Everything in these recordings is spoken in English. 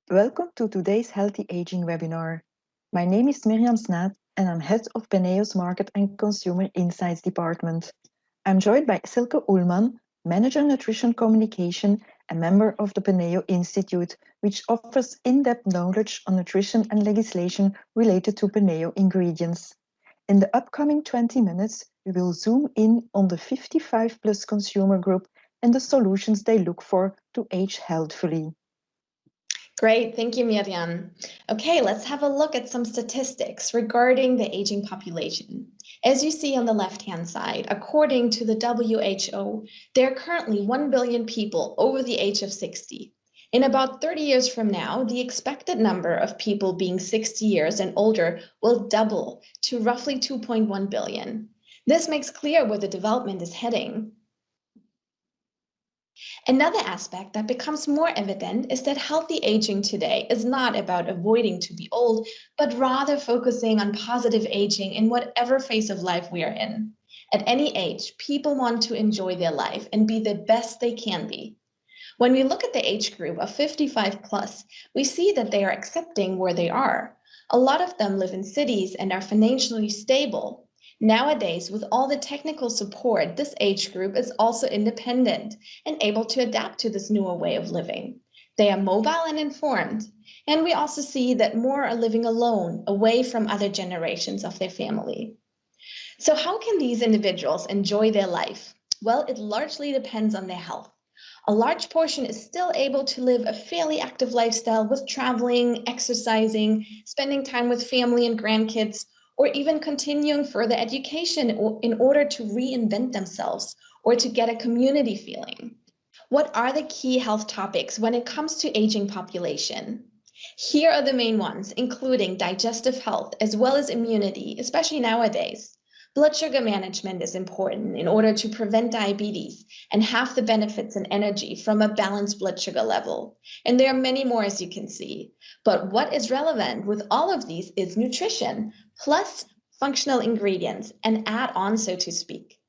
Welcome to today's Healthy Aging webinar. My name is Mirjam Snaat and I'm head of BENEO's Market and Consumer Insights Department. I'm joined by Silke Ullman, Manager Nutrition Communication and member of the BENEO Institute, which offers in-depth knowledge on nutrition and legislation related to BENEO ingredients. In the upcoming 20 minutes, we will zoom in on the 55 plus consumer group and the solutions they look for to age healthfully. Great, thank you, Miriam. Okay, let's have a look at some statistics regarding the aging population. As you see on the left-hand side, according to the WHO, there are currently 1 billion people over the age of 60. In about 30 years from now, the expected number of people being 60 years and older will double to roughly 2.1 billion. This makes clear where the development is heading. Another aspect that becomes more evident is that healthy aging today is not about avoiding to be old, but rather focusing on positive aging in whatever phase of life we are in. At any age, people want to enjoy their life and be the best they can be. When we look at the age group of 55 plus, we see that they are accepting where they are. A lot of them live in cities and are financially stable. Nowadays, with all the technical support, this age group is also independent and able to adapt to this newer way of living. They are mobile and informed, and we also see that more are living alone, away from other generations of their family. So how can these individuals enjoy their life? Well, it largely depends on their health. A large portion is still able to live a fairly active lifestyle with traveling, exercising, spending time with family and grandkids, or even continuing further education in order to reinvent themselves or to get a community feeling. What are the key health topics when it comes to aging population? Here are the main ones, including digestive health as well as immunity, especially nowadays. Blood sugar management is important in order to prevent diabetes and have the benefits and energy from a balanced blood sugar level. And there are many more, as you can see. But what is relevant with all of these is nutrition, plus functional ingredients, and add-on, so to speak.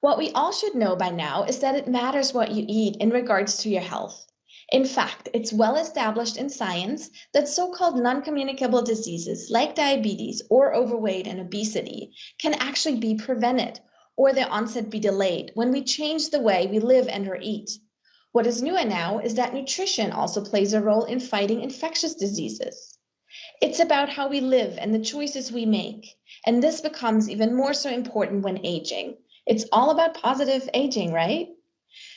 What we all should know by now is that it matters what you eat in regards to your health. In fact, it's well established in science that so-called non-communicable diseases like diabetes or overweight and obesity can actually be prevented or their onset be delayed when we change the way we live and or eat. What is newer now is that nutrition also plays a role in fighting infectious diseases. It's about how we live and the choices we make, and this becomes even more so important when aging. It's all about positive aging, right?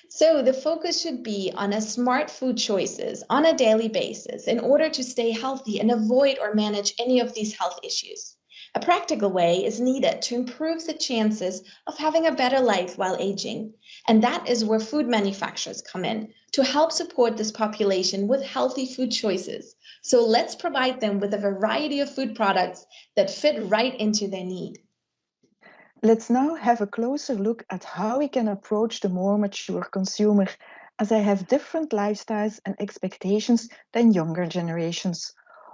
So the focus should be on a smart food choices on a daily basis in order to stay healthy and avoid or manage any of these health issues. A practical way is needed to improve the chances of having a better life while aging. And that is where food manufacturers come in to help support this population with healthy food choices. So let's provide them with a variety of food products that fit right into their need. Let's now have a closer look at how we can approach the more mature consumer, as they have different lifestyles and expectations than younger generations.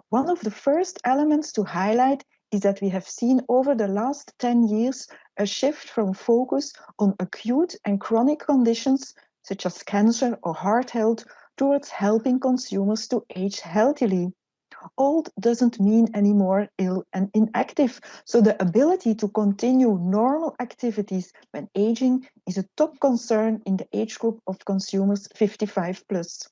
One of the first elements to highlight is that we have seen over the last 10 years a shift from focus on acute and chronic conditions such as cancer or heart health towards helping consumers to age healthily. Old doesn't mean anymore ill and inactive, so the ability to continue normal activities when aging is a top concern in the age group of consumers 55 plus.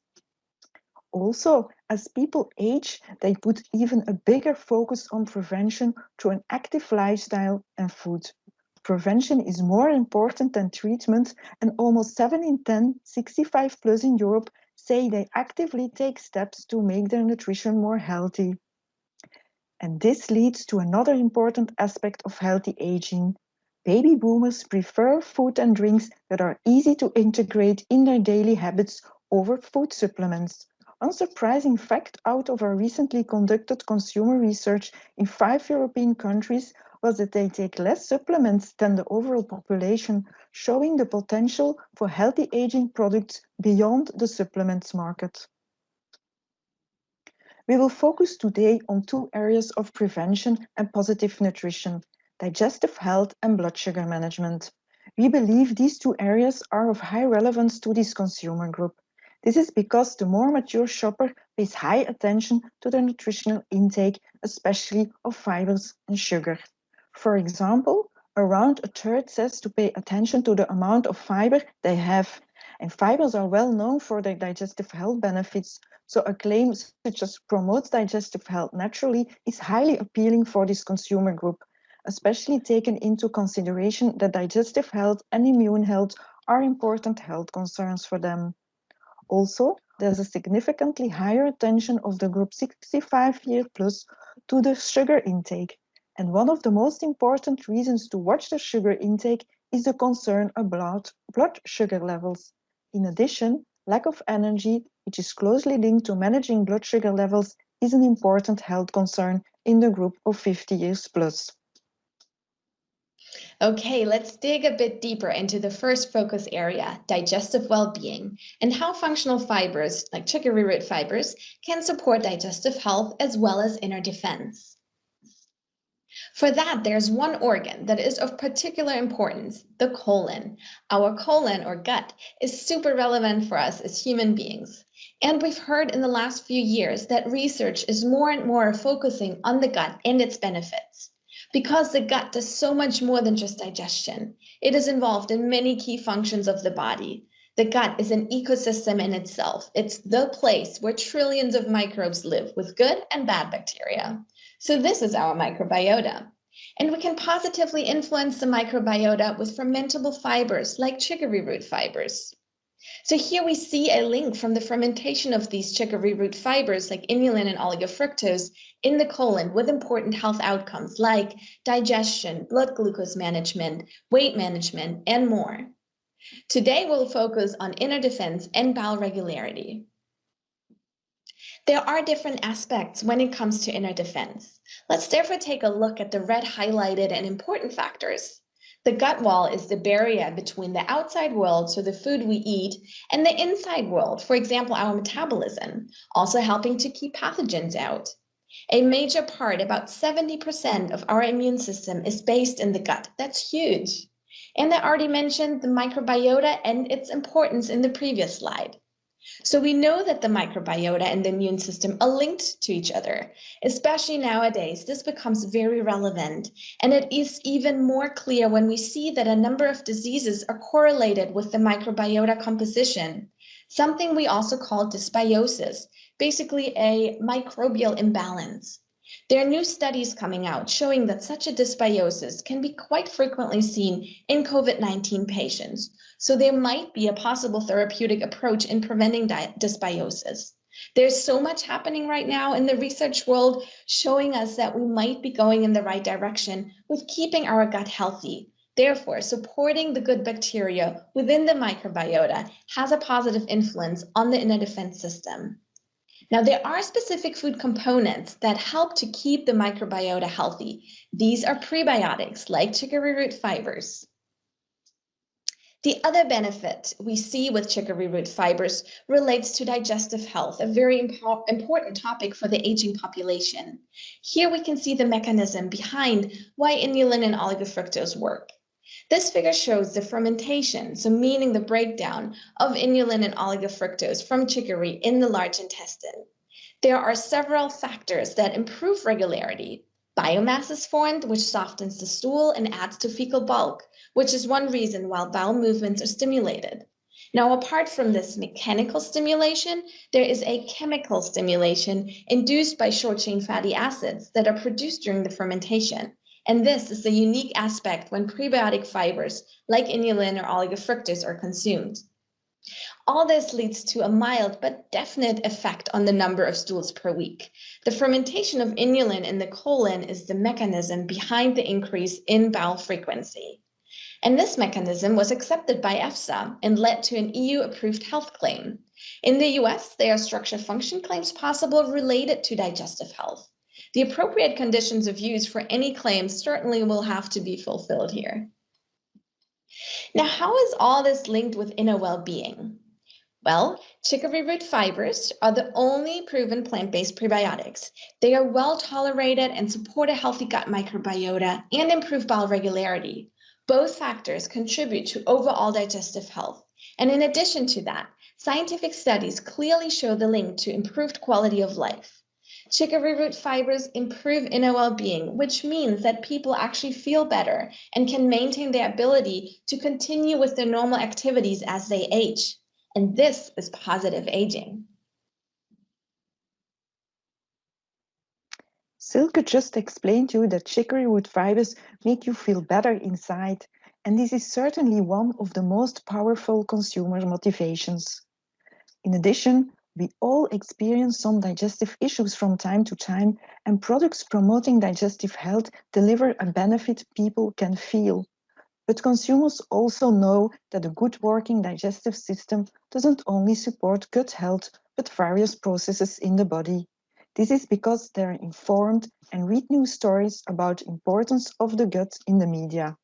Also, as people age, they put even a bigger focus on prevention through an active lifestyle and food. Prevention is more important than treatment, and almost 7 in 10 65 plus in Europe say they actively take steps to make their nutrition more healthy. And this leads to another important aspect of healthy aging. Baby boomers prefer food and drinks that are easy to integrate in their daily habits over food supplements. One surprising fact out of our recently conducted consumer research in 5 European countries was that they take less supplements than the overall population, showing the potential for healthy aging products beyond the supplements market. We will focus today on 2 areas of prevention and positive nutrition: digestive health and blood sugar management. We believe these 2 areas are of high relevance to this consumer group. This is because the more mature shopper pays high attention to their nutritional intake, especially of fibers and sugar. For example, around a third says to pay attention to the amount of fiber they have. And fibers are well known for their digestive health benefits, so a claim such as promotes digestive health naturally is highly appealing for this consumer group, especially taken into consideration that digestive health and immune health are important health concerns for them. Also, there's a significantly higher attention of the group 65 year plus to the sugar intake. And one of the most important reasons to watch the sugar intake is the concern about blood sugar levels. In addition, lack of energy, which is closely linked to managing blood sugar levels, is an important health concern in the group of 50 years plus. Okay, let's dig a bit deeper into the first focus area, digestive well-being, and how functional fibers, like chicory root fibers, can support digestive health as well as inner defense. For that, there's one organ that is of particular importance, the colon. Our colon or gut is super relevant for us as human beings. And we've heard in the last few years that research is more and more focusing on the gut and its benefits. Because the gut does so much more than just digestion. It is involved in many key functions of the body. The gut is an ecosystem in itself. It's the place where trillions of microbes live with good and bad bacteria. So this is our microbiota. And we can positively influence the microbiota with fermentable fibers like chicory root fibers. So here we see a link from the fermentation of these chicory root fibers like inulin and oligofructose in the colon with important health outcomes like digestion, blood glucose management, weight management, and more. Today we'll focus on inner defense and bowel regularity. There are different aspects when it comes to inner defense. Let's therefore take a look at the red highlighted and important factors. The gut wall is the barrier between the outside world, so the food we eat, and the inside world, for example, our metabolism, also helping to keep pathogens out. A major part, about 70% of our immune system is based in the gut. That's huge. And I already mentioned the microbiota and its importance in the previous slide. So we know that the microbiota and the immune system are linked to each other. Especially nowadays, this becomes very relevant. And it is even more clear when we see that a number of diseases are correlated with the microbiota composition, something we also call dysbiosis, basically a microbial imbalance. There are new studies coming out showing that such a dysbiosis can be quite frequently seen in COVID-19 patients. So there might be a possible therapeutic approach in preventing dysbiosis. There's so much happening right now in the research world showing us that we might be going in the right direction with keeping our gut healthy. Therefore, supporting the good bacteria within the microbiota has a positive influence on the inner defense system. Now, there are specific food components that help to keep the microbiota healthy. These are prebiotics like chicory root fibers. The other benefit we see with chicory root fibers relates to digestive health, a very important topic for the aging population. Here we can see the mechanism behind why inulin and oligofructose work. This figure shows the fermentation, so meaning the breakdown of inulin and oligofructose from chicory in the large intestine. There are several factors that improve regularity. Biomass is formed, which softens the stool and adds to fecal bulk, which is one reason why bowel movements are stimulated. Now, apart from this mechanical stimulation, there is a chemical stimulation induced by short-chain fatty acids that are produced during the fermentation. And this is the unique aspect when prebiotic fibers like inulin or oligofructose are consumed. All this leads to a mild but definite effect on the number of stools per week. The fermentation of inulin in the colon is the mechanism behind the increase in bowel frequency. And this mechanism was accepted by EFSA and led to an EU-approved health claim. In the US, there are structure function claims possible related to digestive health. The appropriate conditions of use for any claim certainly will have to be fulfilled here. Now, how is all this linked with inner well-being? Well, chicory root fibers are the only proven plant-based prebiotics. They are well tolerated and support a healthy gut microbiota and improve bowel regularity. Both factors contribute to overall digestive health. And in addition to that, Scientific studies clearly show the link to improved quality of life. Chicory root fibers improve inner well-being, which means that people actually feel better and can maintain their ability to continue with their normal activities as they age. And this is positive aging. Silke just explained to you that chicory root fibers make you feel better inside, and this is certainly one of the most powerful consumer motivations. In addition, we all experience some digestive issues from time to time, and products promoting digestive health deliver a benefit people can feel. But consumers also know that a good working digestive system doesn't only support gut health, but various processes in the body. This is because they're informed and read news stories about the importance of the gut in the media.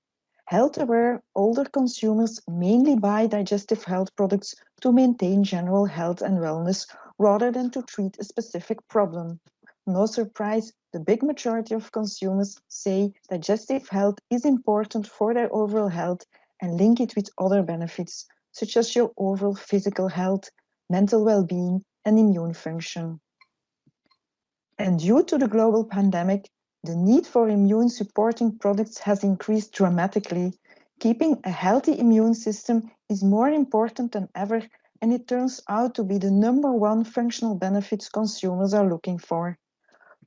Health-aware older consumers mainly buy digestive health products to maintain general health and wellness rather than to treat a specific problem. No surprise, the big majority of consumers say digestive health is important for their overall health and link it with other benefits, such as your overall physical health, mental well-being, and immune function. And due to the global pandemic, the need for immune supporting products has increased dramatically. Keeping a healthy immune system is more important than ever, and it turns out to be the #1 functional benefits consumers are looking for.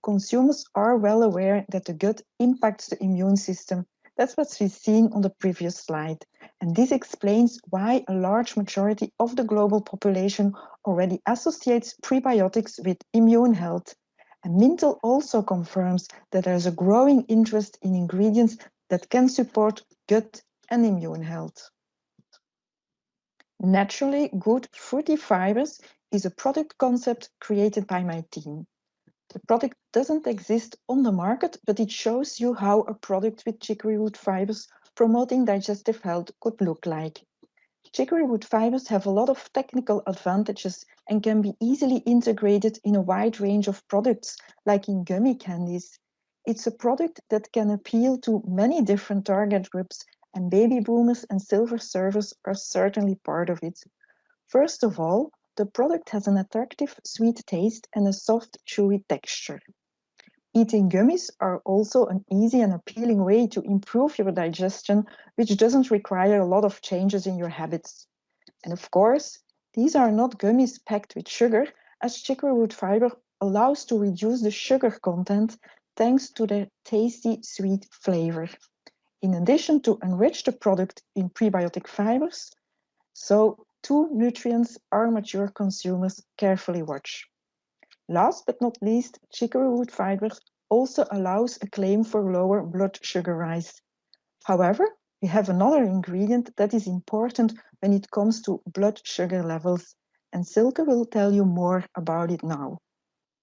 Consumers are well aware that the gut impacts the immune system. That's what we've seen on the previous slide. And this explains why a large majority of the global population already associates prebiotics with immune health. And Mintel also confirms that there's a growing interest in ingredients that can support gut and immune health. Naturally good fruity fibers is a product concept created by my team. The product doesn't exist on the market, but it shows you how a product with chicory root fibers promoting digestive health could look like. Chicory root fibers have a lot of technical advantages and can be easily integrated in a wide range of products, like in gummy candies. It's a product that can appeal to many different target groups, and baby boomers and silver surfers are certainly part of it. First of all, the product has an attractive sweet taste and a soft, chewy texture. Eating gummies are also an easy and appealing way to improve your digestion, which doesn't require a lot of changes in your habits. And of course, these are not gummies packed with sugar, as chicory root fiber allows to reduce the sugar content thanks to their tasty sweet flavor. In addition to enrich the product in prebiotic fibers, so two nutrients our mature consumers carefully watch. Last but not least, chicory root fiber also allows a claim for lower blood sugar rise. However, we have another ingredient that is important when it comes to blood sugar levels, and Silke will tell you more about it now.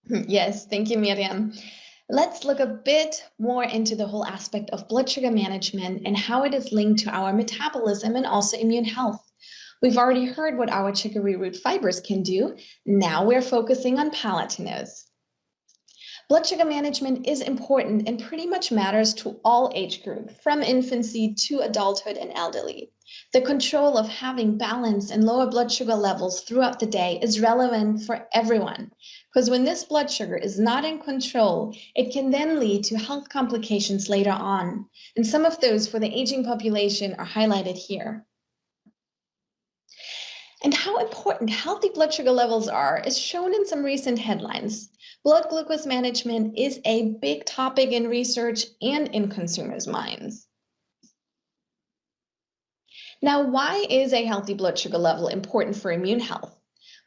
Yes, thank you, Miriam. Let's look a bit more into the whole aspect of blood sugar management and how it is linked to our metabolism and also immune health. We've already heard what our chicory root fibers can do. Now we're focusing on Palatinous. Blood sugar management is important and pretty much matters to all age groups, from infancy to adulthood and elderly. The control of having balanced and lower blood sugar levels throughout the day is relevant for everyone, because when this blood sugar is not in control, it can then lead to health complications later on. And some of those for the aging population are highlighted here. And how important healthy blood sugar levels are is shown in some recent headlines. Blood glucose management is a big topic in research and in consumers' minds. Now, why is a healthy blood sugar level important for immune health?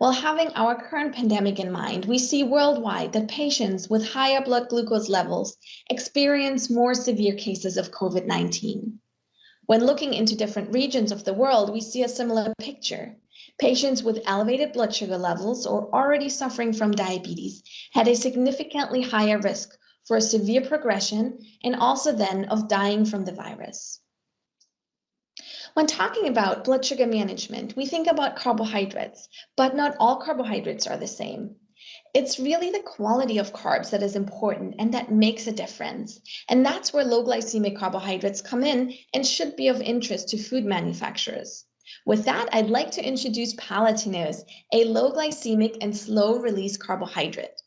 Well, having our current pandemic in mind, we see worldwide that patients with higher blood glucose levels experience more severe cases of COVID-19. When looking into different regions of the world, we see a similar picture. Patients with elevated blood sugar levels or already suffering from diabetes had a significantly higher risk for a severe progression and also then of dying from the virus. When talking about blood sugar management, we think about carbohydrates, but not all carbohydrates are the same. It's really the quality of carbs that is important and that makes a difference. And that's where low glycemic carbohydrates come in and should be of interest to food manufacturers. With that, I'd like to introduce Palatinous, a low glycemic and slow release carbohydrate.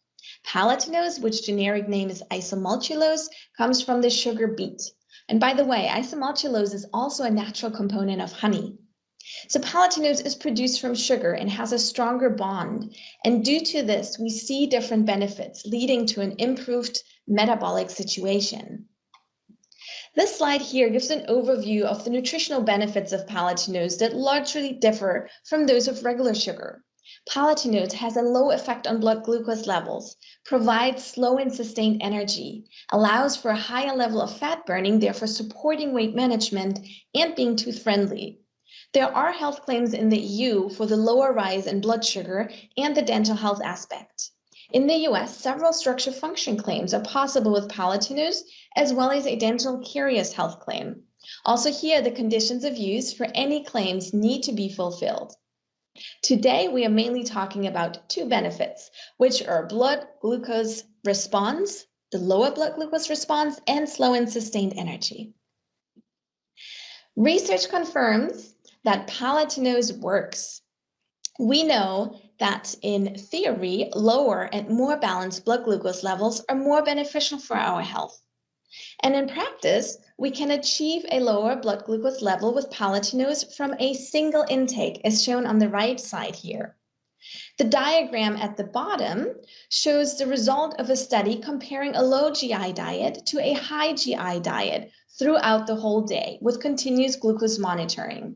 Palatinous, which generic name is isomaltulose, comes from the sugar beet. And by the way, isomaltulose is also a natural component of honey. So Palatinose is produced from sugar and has a stronger bond. And due to this, we see different benefits leading to an improved metabolic situation. This slide here gives an overview of the nutritional benefits of Palatinose that largely differ from those of regular sugar. Palatinose has a low effect on blood glucose levels, provides slow and sustained energy, allows for a higher level of fat burning, therefore supporting weight management and being tooth-friendly. There are health claims in the EU for the lower rise in blood sugar and the dental health aspect. In the US, several structure function claims are possible with Palatinose, as well as a dental caries health claim. Also here, the conditions of use for any claims need to be fulfilled. Today, we are mainly talking about two benefits, which are blood glucose response, the lower blood glucose response, and slow and sustained energy. Research confirms that Palatinose works. We know that in theory, lower and more balanced blood glucose levels are more beneficial for our health. And in practice, we can achieve a lower blood glucose level with Palatinose from a single intake, as shown on the right side here. The diagram at the bottom shows the result of a study comparing a low GI diet to a high GI diet throughout the whole day with continuous glucose monitoring.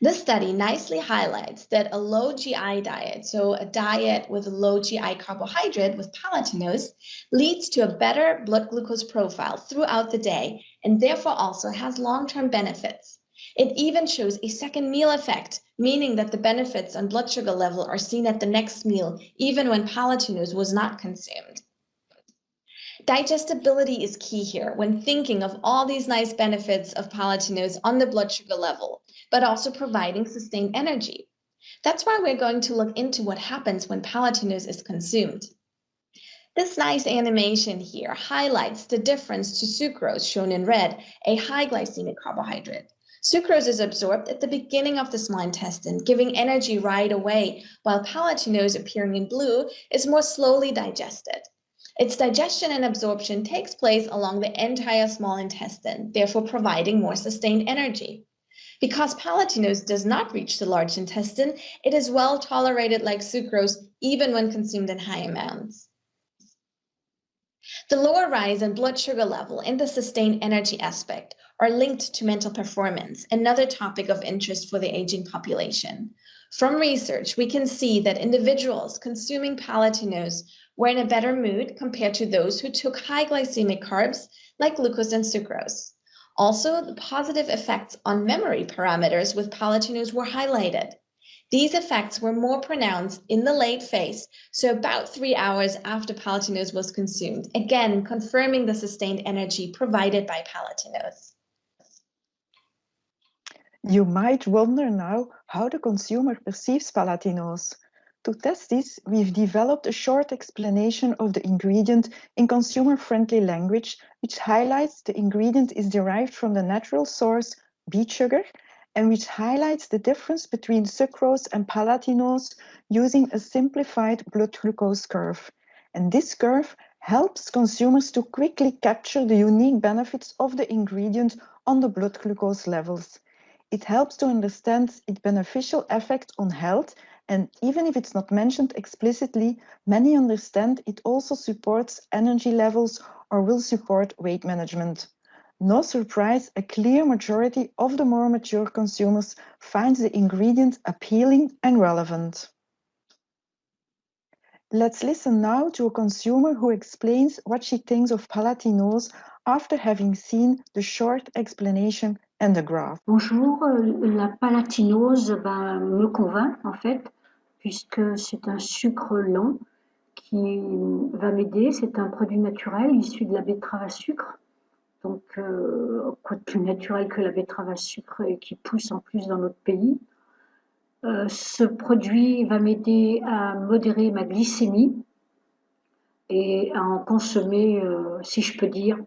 This study nicely highlights that a low GI diet, so a diet with a low GI carbohydrate with Palatinose, leads to a better blood glucose profile throughout the day and therefore also has long-term benefits. It even shows a second meal effect, meaning that the benefits on blood sugar level are seen at the next meal, even when Palatinose was not consumed. Digestibility is key here when thinking of all these nice benefits of Palatinose on the blood sugar level, but also providing sustained energy. That's why we're going to look into what happens when Palatinose is consumed. This nice animation here highlights the difference to sucrose, shown in red, a high glycemic carbohydrate. Sucrose is absorbed at the beginning of the small intestine, giving energy right away, while Palatinose, appearing in blue, is more slowly digested. Its digestion and absorption takes place along the entire small intestine, therefore providing more sustained energy. Because Palatinose does not reach the large intestine, it is well tolerated like sucrose, even when consumed in high amounts. The lower rise in blood sugar level and the sustained energy aspect are linked to mental performance, another topic of interest for the aging population. From research, we can see that individuals consuming Palatinose were in a better mood compared to those who took high glycemic carbs like glucose and sucrose. Also, the positive effects on memory parameters with Palatinose were highlighted. These effects were more pronounced in the late phase, so about 3 hours after Palatinose was consumed, again confirming the sustained energy provided by Palatinose. You might wonder now how the consumer perceives Palatinose. To test this, we've developed a short explanation of the ingredient in consumer-friendly language, which highlights the ingredient is derived from the natural source, beet sugar, and which highlights the difference between sucrose and Palatinose using a simplified blood glucose curve. And this curve helps consumers to quickly capture the unique benefits of the ingredient on the blood glucose levels. It helps to understand its beneficial effect on health, and even if it's not mentioned explicitly, many understand it also supports energy levels or will support weight management. No surprise, a clear majority of the more mature consumers finds the ingredient appealing and relevant. Let's listen now to a consumer who explains what she thinks of Palatinose after having seen the short explanation and the graph. Bonjour, la palatinose me convainc en fait, puisque c'est un sucre lent qui va m'aider. C'est un produit naturel issu de la betterave à sucre, donc quoi de plus naturel que la betterave à sucre et qui pousse en plus dans notre pays. Ce produit va m'aider à modérer ma glycémie et à en consommer, si je peux dire,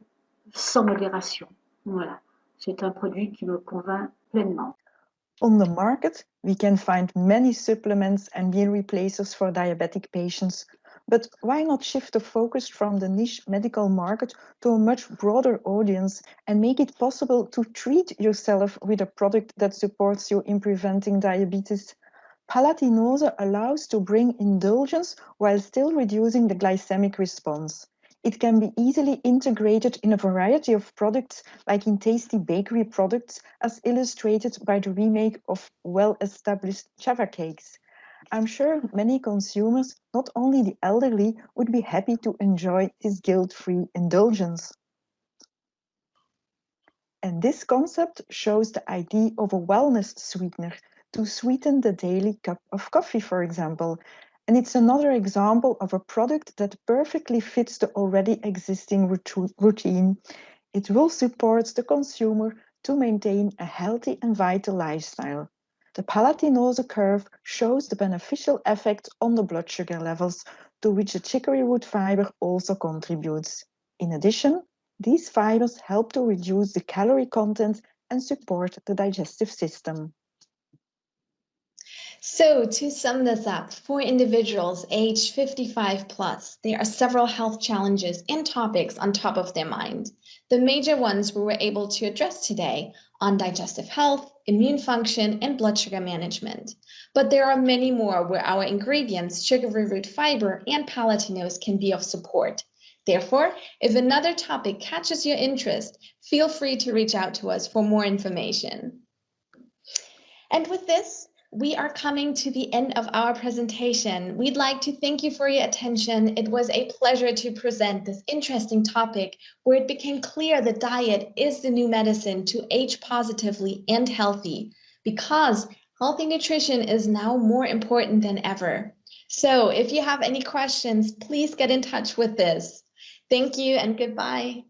sans modération. Voilà, c'est un produit qui me convainc pleinement. On the market, we can find many supplements and meal replacers for diabetic patients, but why not shift the focus from the niche medical market to a much broader audience and make it possible to treat yourself with a product that supports you in preventing diabetes? Palatinose allows to bring indulgence while still reducing the glycemic response. It can be easily integrated in a variety of products, like in tasty bakery products, as illustrated by the remake of well-established Java cakes. I'm sure many consumers, not only the elderly, would be happy to enjoy this guilt-free indulgence. And this concept shows the idea of a wellness sweetener to sweeten the daily cup of coffee, for example. And it's another example of a product that perfectly fits the already existing routine. It will support the consumer to maintain a healthy and vital lifestyle. The Palatinose curve shows the beneficial effect on the blood sugar levels, to which the chicory root fiber also contributes. In addition, these fibers help to reduce the calorie content and support the digestive system. So to sum this up, for individuals aged 55 plus, there are several health challenges and topics on top of their mind. The major ones we were able to address today on digestive health, immune function, and blood sugar management. But there are many more where our ingredients, sugary root fiber and palatinose, can be of support. Therefore, if another topic catches your interest, feel free to reach out to us for more information. And with this, we are coming to the end of our presentation. We'd like to thank you for your attention. It was a pleasure to present this interesting topic where it became clear that diet is the new medicine to age positively and healthy, because healthy nutrition is now more important than ever. So if you have any questions, please get in touch with us. Thank you and goodbye.